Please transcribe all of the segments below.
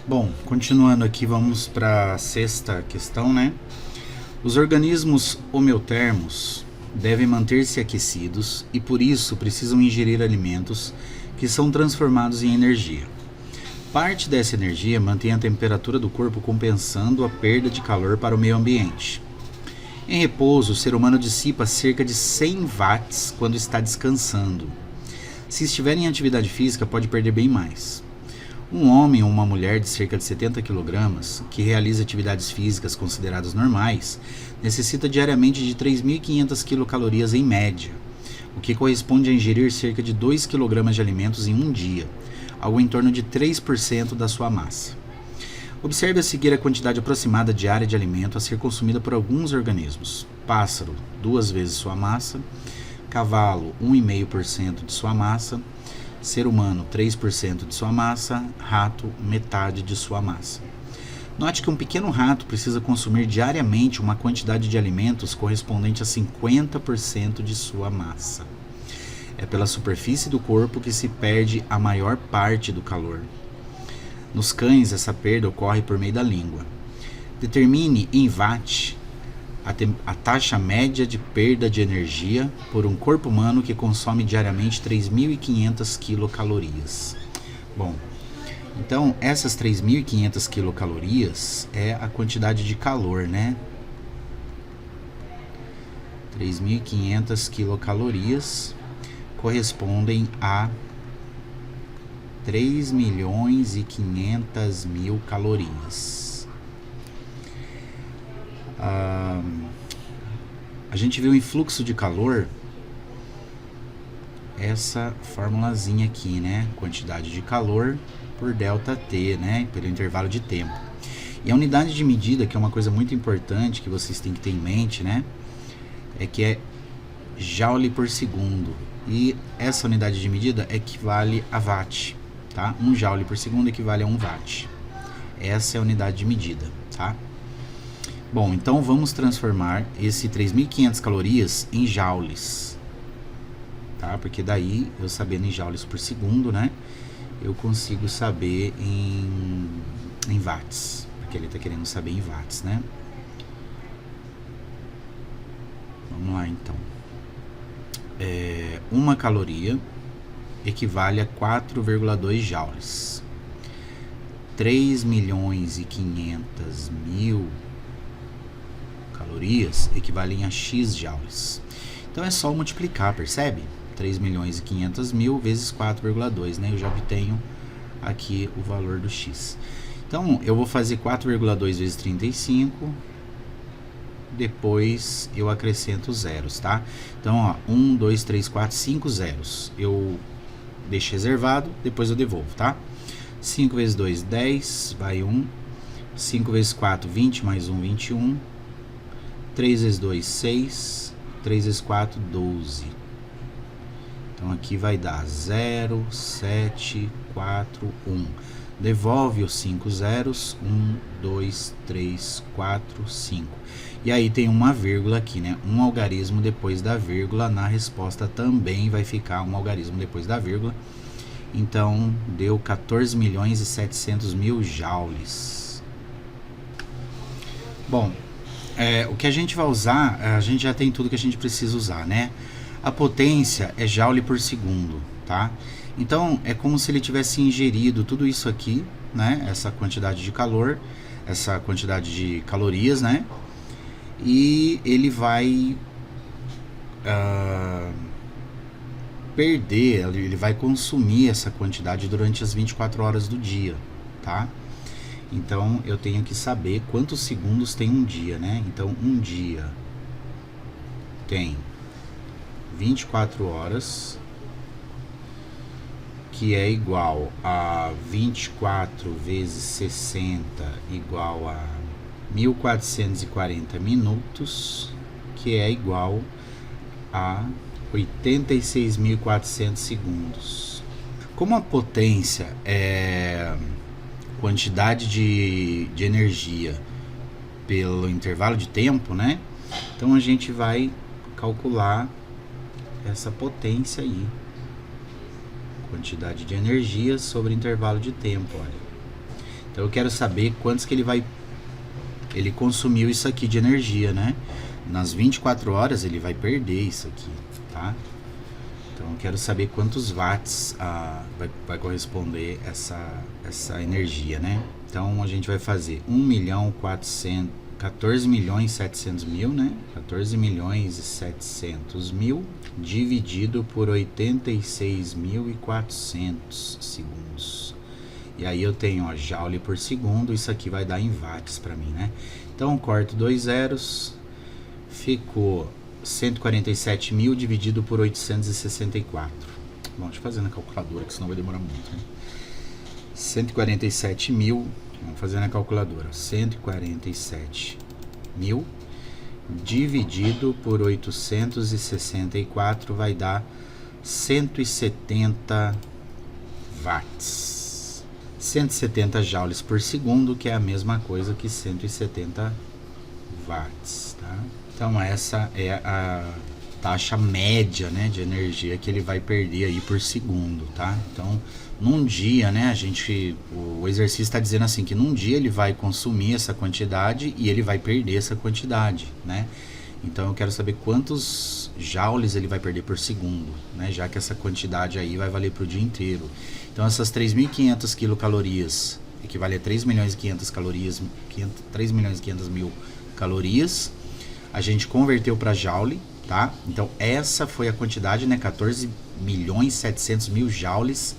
Bom, continuando aqui, vamos para a sexta questão, né? Os organismos homeotermos devem manter-se aquecidos e por isso precisam ingerir alimentos que são transformados em energia. Parte dessa energia mantém a temperatura do corpo compensando a perda de calor para o meio ambiente. Em repouso, o ser humano dissipa cerca de 100 watts quando está descansando. Se estiver em atividade física, pode perder bem mais. Um homem ou uma mulher de cerca de 70 kg, que realiza atividades físicas consideradas normais, necessita diariamente de 3.500 quilocalorias em média, o que corresponde a ingerir cerca de 2 kg de alimentos em um dia, algo em torno de 3% da sua massa. Observe a seguir a quantidade aproximada diária de alimento a ser consumida por alguns organismos. Pássaro, 2 vezes sua massa. Cavalo, 1,5% de sua massa. Ser humano, 3% de sua massa. Rato, metade de sua massa. Note que um pequeno rato precisa consumir diariamente uma quantidade de alimentos correspondente a 50% de sua massa. É pela superfície do corpo que se perde a maior parte do calor. Nos cães, essa perda ocorre por meio da língua. Determine em watt a taxa média de perda de energia por um corpo humano que consome diariamente 3.500 quilocalorias. Bom, então essas 3.500 quilocalorias é a quantidade de calor, né? 3.500 quilocalorias correspondem a 3.500.000 calorias. A gente viu em fluxo de calor essa formulazinha aqui, né? Quantidade de calor por ΔT, né? Pelo intervalo de tempo. E a unidade de medida, que é uma coisa muito importante que vocês têm que ter em mente, né? É que é joule por segundo. E essa unidade de medida equivale a watt, tá? 1 joule por segundo equivale a 1 watt. Essa é a unidade de medida, tá? Bom, então vamos transformar esse 3.500 calorias em joules, tá? Porque daí, eu sabendo em joules por segundo, né, eu consigo saber em watts, porque ele está querendo saber em watts, né? Vamos lá, então. Uma caloria equivale a 4,2 joules. 3.500.000 calorias equivalem a X joules. Então é só multiplicar, percebe? 3.500.000 vezes 4,2, né? Eu já obtenho aqui o valor do X. Então eu vou fazer 4,2 vezes 35, depois eu acrescento zeros, tá? Então, ó, 1, 2, 3, 4, 5 zeros. Eu deixo reservado, depois eu devolvo, tá? 5 vezes 2, 10, vai 1. 5 vezes 4, 20, mais 1, 21. 3 vezes 2, 6. 3 vezes 4, 12. Então aqui vai dar 0, 7, 4, 1. Devolve os 5 zeros. 1, 2, 3, 4, 5. E aí tem uma vírgula aqui, né? Um algarismo depois da vírgula. Na resposta também vai ficar um algarismo depois da vírgula. Então deu 14.700.000 joules. Bom, o que a gente vai usar, a gente já tem tudo que a gente precisa usar, né? A potência é joule por segundo, tá? Então é como se ele tivesse ingerido tudo isso aqui, né? Essa quantidade de calor, essa quantidade de calorias, né? E ele vai perder, ele vai consumir essa quantidade durante as 24 horas do dia, tá? Então eu tenho que saber quantos segundos tem um dia, né? Então um dia tem 24 horas, que é igual a 24 vezes 60 igual a 1440 minutos, que é igual a 86.400 segundos. Como a potência é quantidade de energia pelo intervalo de tempo, né? Então a gente vai calcular essa potência aí, quantidade de energia sobre intervalo de tempo, olha. Então eu quero saber quantos que ele consumiu isso aqui de energia, né? Nas 24 horas ele vai perder isso aqui, tá? Então eu quero saber quantos watts vai corresponder essa energia, né? Então a gente vai fazer 14.700.000, né? 14.700.000 dividido por 86.400 segundos. E aí eu tenho, ó, joule por segundo, isso aqui vai dar em watts para mim, né? Então corto 2 zeros, ficou 147.000 dividido por 864. Bom, deixa eu fazer na calculadora, que senão vai demorar muito, né? 147.000, vamos fazer na calculadora, 147.000 dividido por 864 vai dar 170 watts. 170 joules por segundo, que é a mesma coisa que 170 watts, tá? Então essa é a taxa média, né, de energia que ele vai perder aí por segundo, tá? Então, num dia, né, o exercício está dizendo assim, que num dia ele vai consumir essa quantidade e ele vai perder essa quantidade, né? Então eu quero saber quantos joules ele vai perder por segundo, né? Já que essa quantidade aí vai valer para o dia inteiro. Então essas 3.500 quilocalorias equivale a 3.500.000 calorias, 3.500.000 calorias. A gente converteu para joule, tá? Então essa foi a quantidade, né? 14.700.000 joules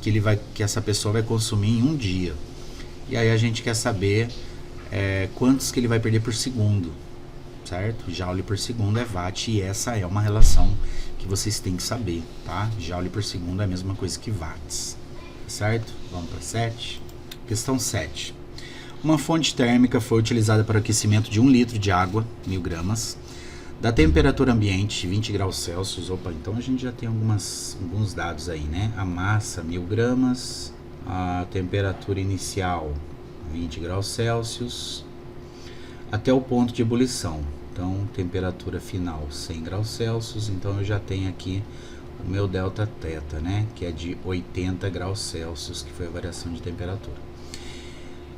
que essa pessoa vai consumir em um dia. E aí a gente quer saber quantos que ele vai perder por segundo, certo? Joule por segundo é watt, e essa é uma relação que vocês têm que saber, tá? Joule por segundo é a mesma coisa que watts, certo? Vamos para 7. Questão 7. Uma fonte térmica foi utilizada para o aquecimento de 1 litro de água, 1.000 gramas, da temperatura ambiente, 20 graus Celsius. Opa, então a gente já tem alguns dados aí, né? A massa, 1.000 gramas, a temperatura inicial, 20 graus Celsius, até o ponto de ebulição. Então, temperatura final, 100 graus Celsius. Então eu já tenho aqui o meu delta θ, né? Que é de 80 graus Celsius, que foi a variação de temperatura.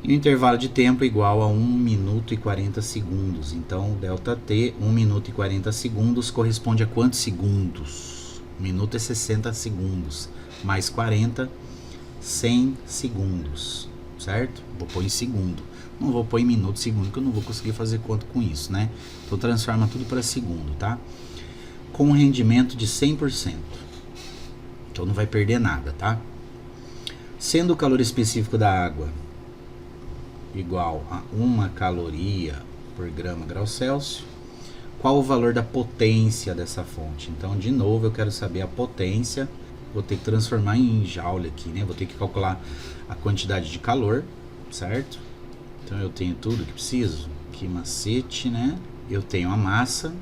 E o intervalo de tempo igual a 1 minuto e 40 segundos. Então, ΔT, 1 minuto e 40 segundos, corresponde a quantos segundos? 1 minuto é 60 segundos, mais 40, 100 segundos, certo? Vou pôr em segundo. Não vou pôr em minuto, segundo, que eu não vou conseguir fazer conta com isso, né? Então, transforma tudo para segundo, tá? Com um rendimento de 100%. Então, não vai perder nada, tá? Sendo o calor específico da água igual a 1 caloria por grama grau Celsius, qual o valor da potência dessa fonte? Então, de novo, eu quero saber a potência. Vou ter que transformar em joule aqui, né? Vou ter que calcular a quantidade de calor, certo? Então, eu tenho tudo que preciso. Que macete, né? Eu tenho a massa,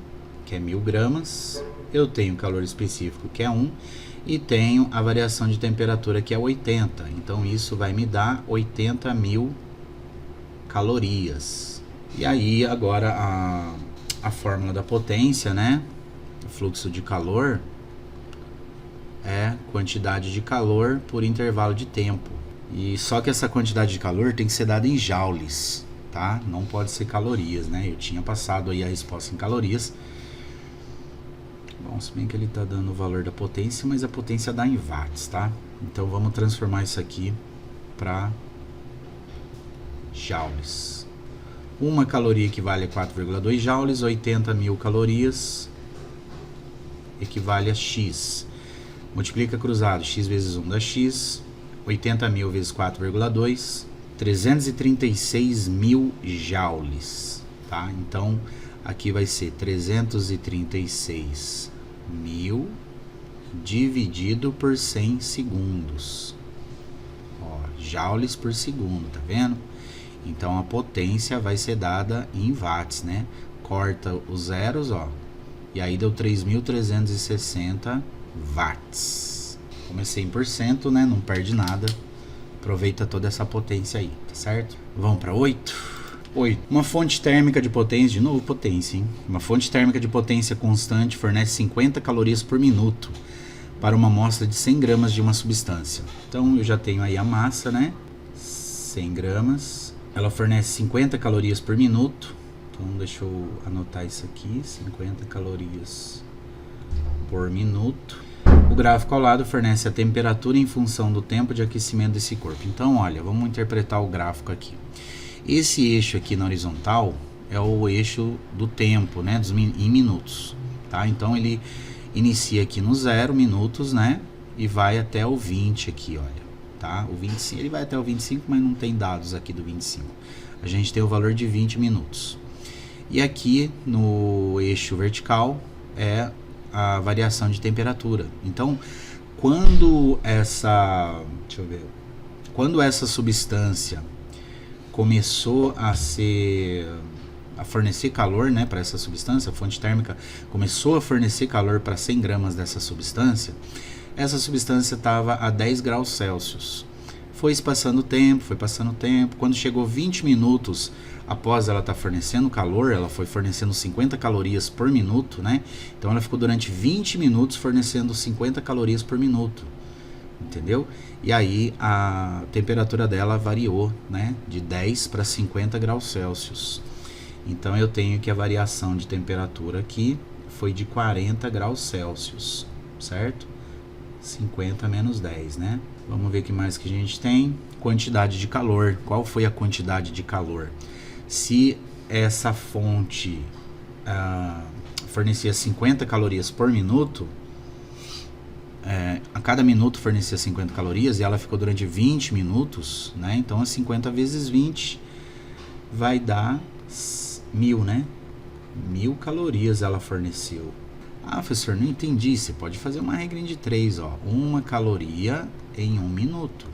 que é 1.000 gramas. Eu tenho o calor específico, que é 1. E tenho a variação de temperatura, que é 80. Então, isso vai me dar 80.000 calorias. E aí agora a fórmula da potência, né? O fluxo de calor é quantidade de calor por intervalo de tempo. E só que essa quantidade de calor tem que ser dada em joules, tá? Não pode ser calorias, né? Eu tinha passado aí a resposta em calorias. Bom, se bem que ele tá dando o valor da potência, mas a potência dá em watts, tá? Então vamos transformar isso aqui para joules. 1 caloria equivale a 4,2 joules, 80.000 calorias equivale a X. Multiplica cruzado, X vezes 1 dá X, 80.000 vezes 4,2, 336.000 joules, tá? Então, aqui vai ser 336.000 dividido por 100 segundos. Ó, joules por segundo, tá vendo? Então a potência vai ser dada em watts, né? Corta os zeros, ó. E aí deu 3.360 watts. Como é 100%, né? Não perde nada. Aproveita toda essa potência aí, tá certo? Vamos para 8. 8. Uma fonte térmica de potência, de novo potência, hein? Uma fonte térmica de potência constante fornece 50 calorias por minuto para uma amostra de 100 gramas de uma substância. Então eu já tenho aí a massa, né? 100 gramas. Ela fornece 50 calorias por minuto. Então deixa eu anotar isso aqui, 50 calorias por minuto. O gráfico ao lado fornece a temperatura em função do tempo de aquecimento desse corpo. Então, olha, vamos interpretar o gráfico aqui. Esse eixo aqui na horizontal é o eixo do tempo, né, em minutos, tá? Então ele inicia aqui no 0 minutos, né, e vai até o 20 aqui, olha, tá? O 25, ele vai até o 25, mas não tem dados aqui do 25. A gente tem o valor de 20 minutos. E aqui no eixo vertical é a variação de temperatura. Então, quando essa substância começou a fornecer calor, né, para essa substância, a fonte térmica começou a fornecer calor para 100 gramas dessa substância, essa substância estava a 10 graus Celsius. Foi passando o tempo, quando chegou 20 minutos após ela estar fornecendo calor, ela foi fornecendo 50 calorias por minuto, né? Então ela ficou durante 20 minutos fornecendo 50 calorias por minuto, entendeu? E aí a temperatura dela variou, né, de 10 para 50 graus Celsius. Então eu tenho que a variação de temperatura aqui foi de 40 graus Celsius, certo? 50 menos 10, né? Vamos ver o que mais que a gente tem. Quantidade de calor. Qual foi a quantidade de calor? Se essa fonte fornecia 50 calorias por minuto, a cada minuto fornecia 50 calorias e ela ficou durante 20 minutos, né? Então, 50 vezes 20 vai dar 1000, né? 1000 calorias ela forneceu. Ah, professor, não entendi. Você pode fazer uma regrinha de 3, ó. 1 caloria em 1 minuto.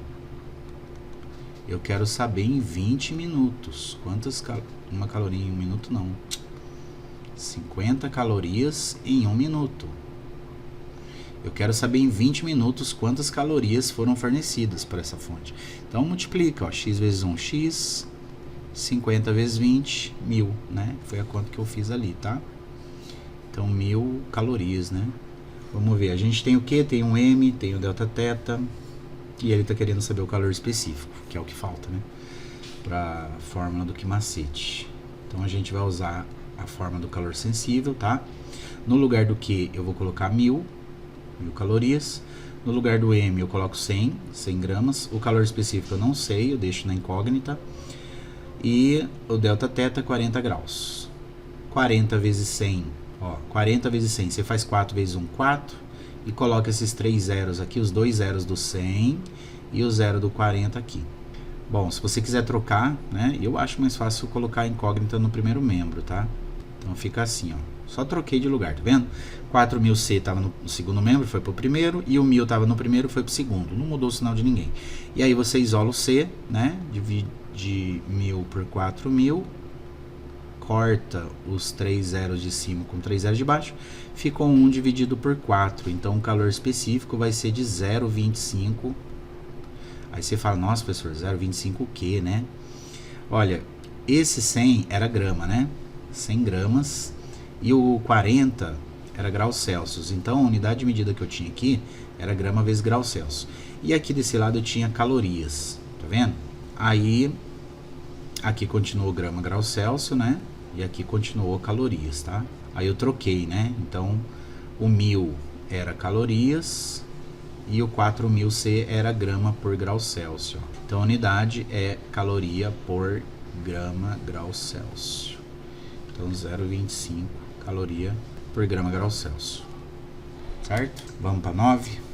Eu quero saber em 20 minutos. Uma caloria em 1 minuto, não. 50 calorias em 1 minuto. Eu quero saber em 20 minutos quantas calorias foram fornecidas para essa fonte. Então, multiplica, ó. X vezes 1, x. 50 vezes 20, 1000, né? Foi a conta que eu fiz ali, tá? Então, 1000 calorias, né? Vamos ver, a gente tem o Q, tem o M, tem o delta teta, e ele está querendo saber o calor específico, que é o que falta, né? Para a fórmula do que macete. Então, a gente vai usar a fórmula do calor sensível, tá? No lugar do Q, eu vou colocar 1000 calorias. No lugar do M, eu coloco 100 gramas. O calor específico eu não sei, eu deixo na incógnita. E o delta teta, 40 graus. 40 vezes 100, ó, 40 vezes 100, você faz 4 vezes 1, 4, e coloca esses 3 zeros aqui, os 2 zeros do 100 e o 0 do 40 aqui. Bom, se você quiser trocar, né, eu acho mais fácil colocar a incógnita no primeiro membro, tá? Então fica assim, ó, só troquei de lugar, tá vendo? 4000C estava no segundo membro, foi pro primeiro, e o 1000 estava no primeiro, foi pro segundo, não mudou o sinal de ninguém. E aí você isola o C, né, divide 1000 por 4000, corta os 3 zeros de cima com 3 zeros de baixo, ficou 1 dividido por 4, então o calor específico vai ser de 0,25. Aí você fala, nossa, professor, 0,25 o quê, né? Olha, esse 100 era grama, né? 100 gramas, e o 40 era graus Celsius, então a unidade de medida que eu tinha aqui era grama vezes graus Celsius. E aqui desse lado eu tinha calorias, tá vendo? Aí, aqui continuou grama graus Celsius, né? E aqui continuou calorias, tá? Aí eu troquei, né? Então, o 1000 era calorias e o 4000C era grama por grau Celsius. Então, a unidade é caloria por grama grau Celsius. Então, 0,25 caloria por grama grau Celsius. Certo? Vamos para 9.